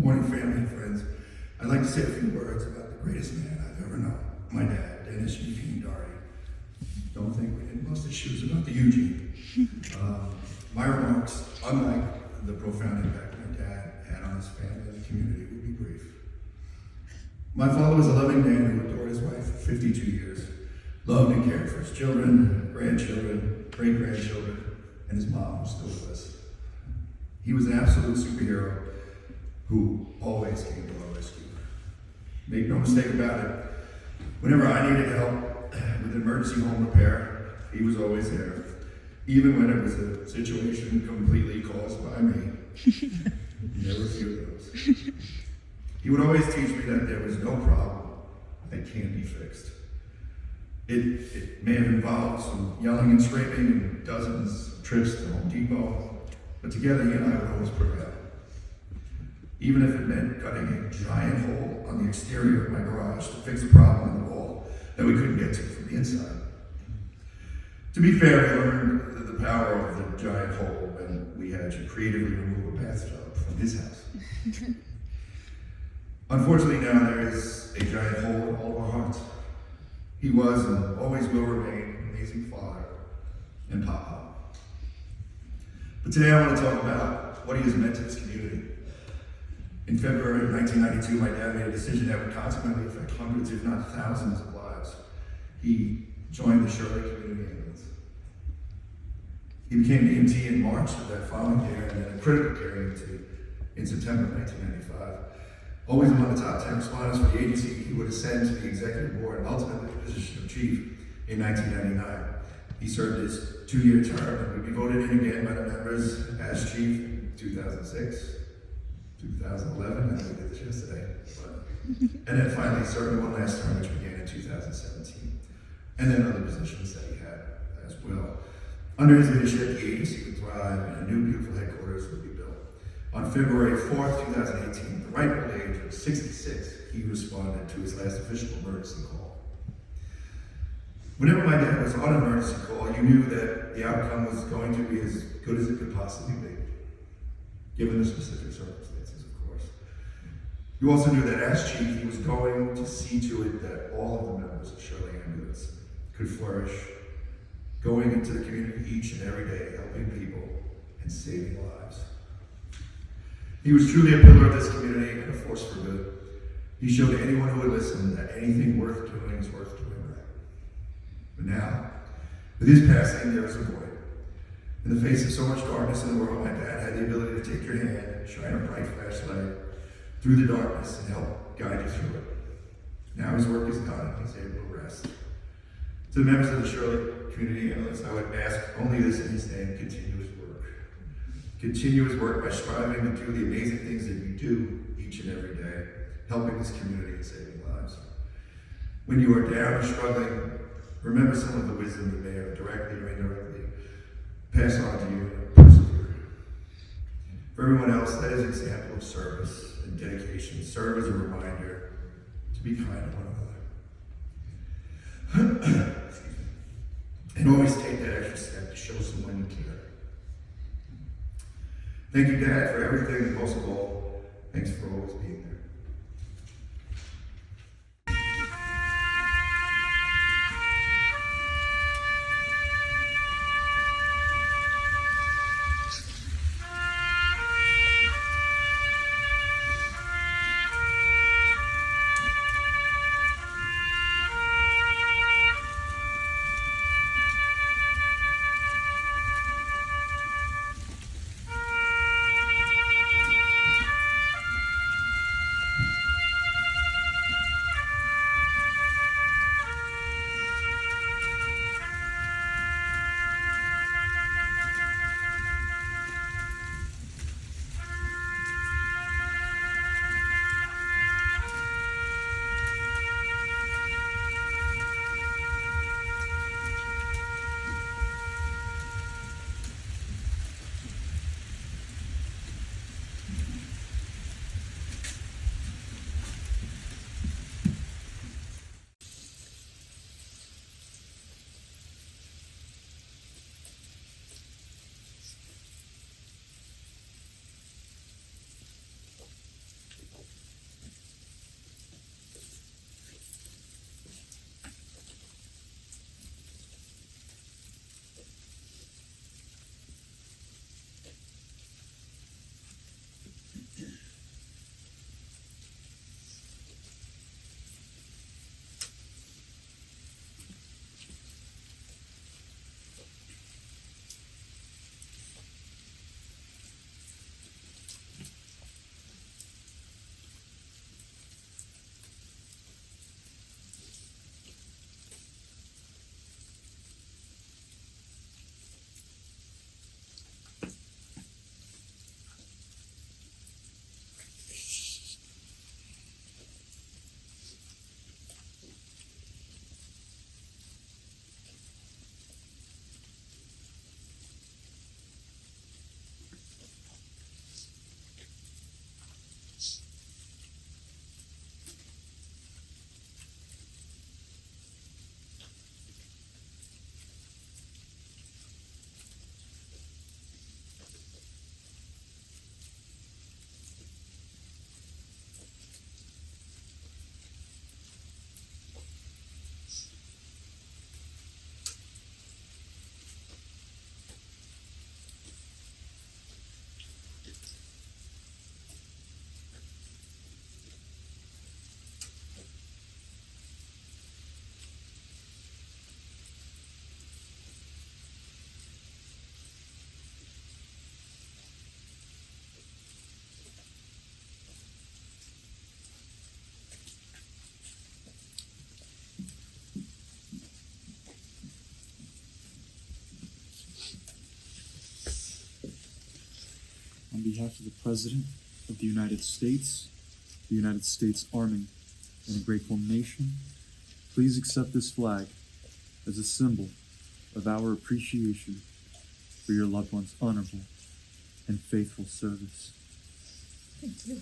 Morning, family and friends. I'd like to say a few words about the greatest man I've ever known, my dad, Dennis Eugene Doherty. Don't think we didn't bust his shoes about the Eugene. My remarks, unlike the profound impact my dad had on his family and the community, will be brief. My father was a loving man who adored his wife for 52 years, loved and cared for his children, grandchildren, great-grandchildren, and his mom, who's still with us. He was an absolute superhero who always came to our rescue. Make no mistake about it, whenever I needed help with emergency home repair, he was always there, even when it was a situation completely caused by me. Never few of those. He would always teach me that there was no problem that can't be fixed. It may have involved some yelling and screaming and dozens of trips to Home Depot, but together he and I would always prevail. Even if it meant cutting a giant hole on the exterior of my garage to fix a problem in the wall that we couldn't get to from the inside. To be fair, we learned the power of the giant hole when we had to creatively remove a bathtub from his house. Unfortunately, now there is a giant hole in all of our hearts. He was and always will remain an amazing father and papa. But today I want to talk about what he has meant to this community. In February of 1992, my dad made a decision that would consequently affect hundreds, if not thousands, of lives. He joined the Shirley Community Ambulance. He became an EMT in March of that following year, and then a critical care EMT in September of 1995. Always among the top 10 responders for the agency, he would ascend to the executive board and ultimately the position of chief in 1999. He served his 2-year term and would be voted in again by the members as chief in 2006. 2011, I think we did this yesterday, and then finally serving one last term, which began in 2017, and then other positions that he had as well. Under his leadership, the agency would thrive and a new beautiful headquarters would be built. On February 4th, 2018, the ripe old age of 66, he responded to his last official emergency call. Whenever my dad was on an emergency call, you knew that the outcome was going to be as good as it could possibly be, given the specific circumstances, of course. You also knew that as chief, he was going to see to it that all of the members of Shirley Ambulance could flourish, going into the community each and every day, helping people and saving lives. He was truly a pillar of this community and a force for good. He showed anyone who would listen that anything worth doing is worth doing right. But now, with his passing, there is a void. In the face of so much darkness in the world, my dad had the ability to take your hand, shine a bright flashlight through the darkness and help guide you through it. Now his work is done and he's able to rest. To the members of the Shirley Community Ambulance, I would ask only this in his name: continue his work. Continue his work by striving to do the amazing things that you do each and every day, helping this community and saving lives. When you are down or struggling, remember some of the wisdom that may have directly or indirectly pass on to you and persevere. For everyone else, that is an example of service and dedication. Serve as a reminder to be kind to one another. And always take that extra step to show someone you care. Thank you, Dad, for everything, and most of all, thanks for always being there. behalf of the President of the United States Army, and a grateful nation, please accept this flag as a symbol of our appreciation for your loved one's honorable and faithful service. Thank you.